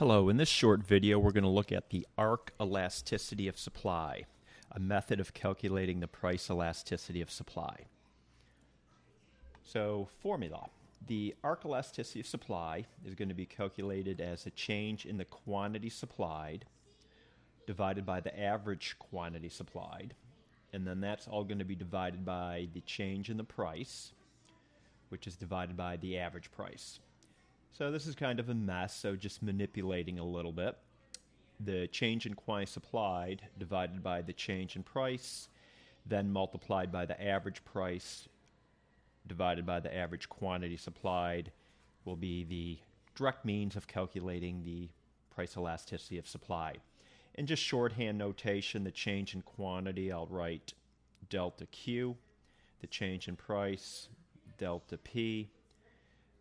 Hello, in this short video we're going to look at the arc elasticity of supply, a method of calculating the price elasticity of supply. So, formula. The arc elasticity of supply is going to be calculated as a change in the quantity supplied divided by the average quantity supplied, and then that's all going to be divided by the change in the price, which is divided by the average price. So this is kind of a mess, so just manipulating a little bit. The change in quantity supplied divided by the change in price, then multiplied by the average price divided by the average quantity supplied will be the direct means of calculating the price elasticity of supply. In just shorthand notation, the change in quantity, I'll write delta Q, the change in price, delta P.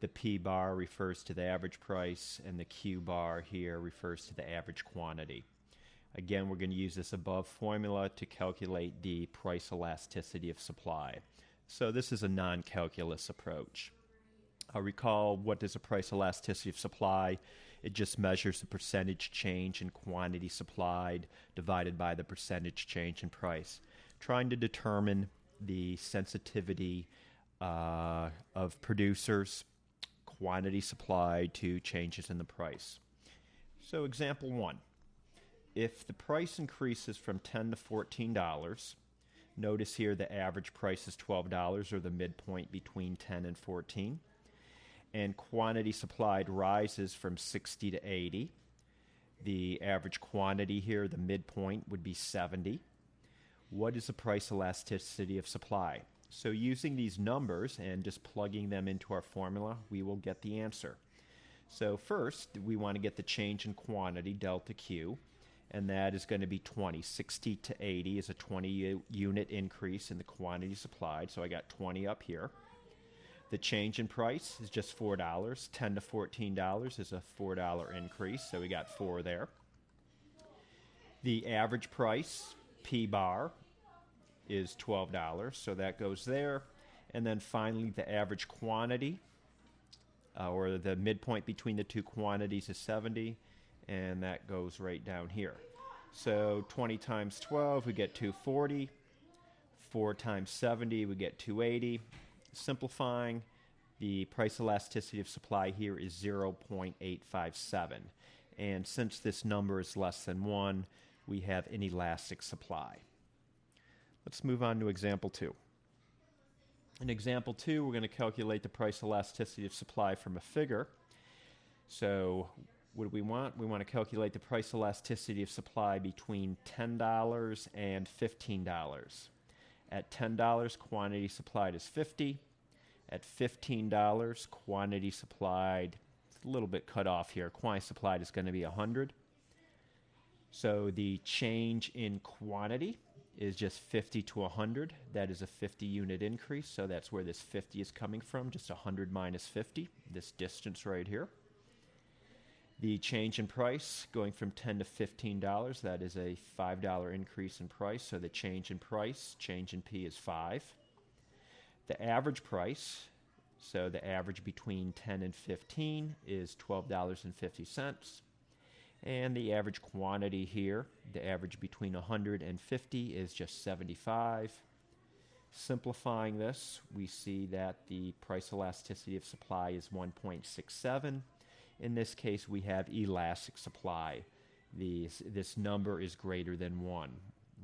The P bar refers to the average price, and the Q bar here refers to the average quantity. Again, we're going to use this above formula to calculate the price elasticity of supply. So this is a non-calculus approach. Recall, what is a price elasticity of supply? It just measures the percentage change in quantity supplied divided by the percentage change in price, trying to determine the sensitivity of producers' quantity supplied to changes in the price. So example 1. If the price increases from $10 to $14, notice here the average price is $12, or the midpoint between 10 and 14, and quantity supplied rises from 60 to 80. The average quantity here, the midpoint, would be 70. What is the price elasticity of supply? So using these numbers and just plugging them into our formula, we will get the answer. So first, we want to get the change in quantity, delta Q, and that is going to be 20. 60 to 80 is a 20 unit increase in the quantity supplied, so I got 20 up here. The change in price is just $4. $10 to $14 is a $4 increase, so we got 4 there. The average price, P bar, is $12, so that goes there. And then finally, the average quantity, or the midpoint between the two quantities, is 70, and that goes right down here. So 20 times 12, we get 240. 4 times 70, we get 280. Simplifying, the price elasticity of supply here is 0.857. And since this number is less than 1, we have an elastic supply. Let's move on to example 2. In example 2, we're going to calculate the price elasticity of supply from a figure. So what do we want? We want to calculate the price elasticity of supply between $10 and $15. At $10, quantity supplied is 50. At $15, quantity supplied, it's a little bit cut off here. Quantity supplied is going to be 100. So the change in quantity is just 50 to 100. That is a 50 unit increase, so that's where this 50 is coming from, just 100 minus 50, this distance right here. The change in price going from $10 to $15, that is a $5 increase in price, so the change in price, change in P, is 5. The average price, so the average between 10 and 15, is $12.50. And the average quantity here, the average between 100 and 50, is just 75. Simplifying this, we see that the price elasticity of supply is 1.67. In this case, we have elastic supply. This number is greater than 1.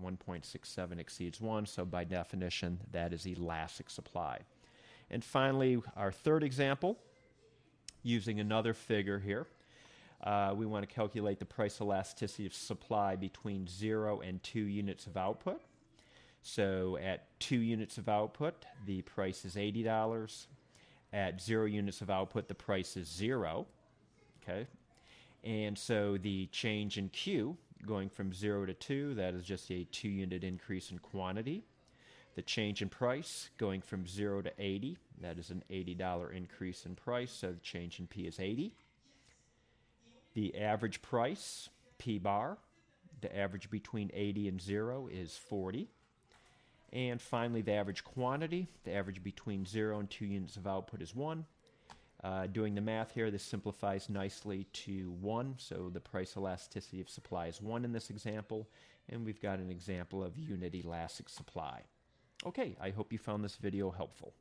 1.67 exceeds 1, so by definition, that is elastic supply. And finally, our third example, using another figure here. We want to calculate the price elasticity of supply between 0 and 2 units of output. So at 2 units of output, the price is $80. At 0 units of output, the price is 0. Okay? And so the change in Q, going from 0 to 2, that is just a 2 unit increase in quantity. The change in price, going from 0 to 80, that is an $80 increase in price, so the change in P is 80. The average price, P bar, the average between 80 and 0 is 40. And finally, the average quantity, the average between 0 and 2 units of output is 1. Doing the math here, this simplifies nicely to 1, so the price elasticity of supply is 1 in this example, and we've got an example of unit elastic supply. Okay, I hope you found this video helpful.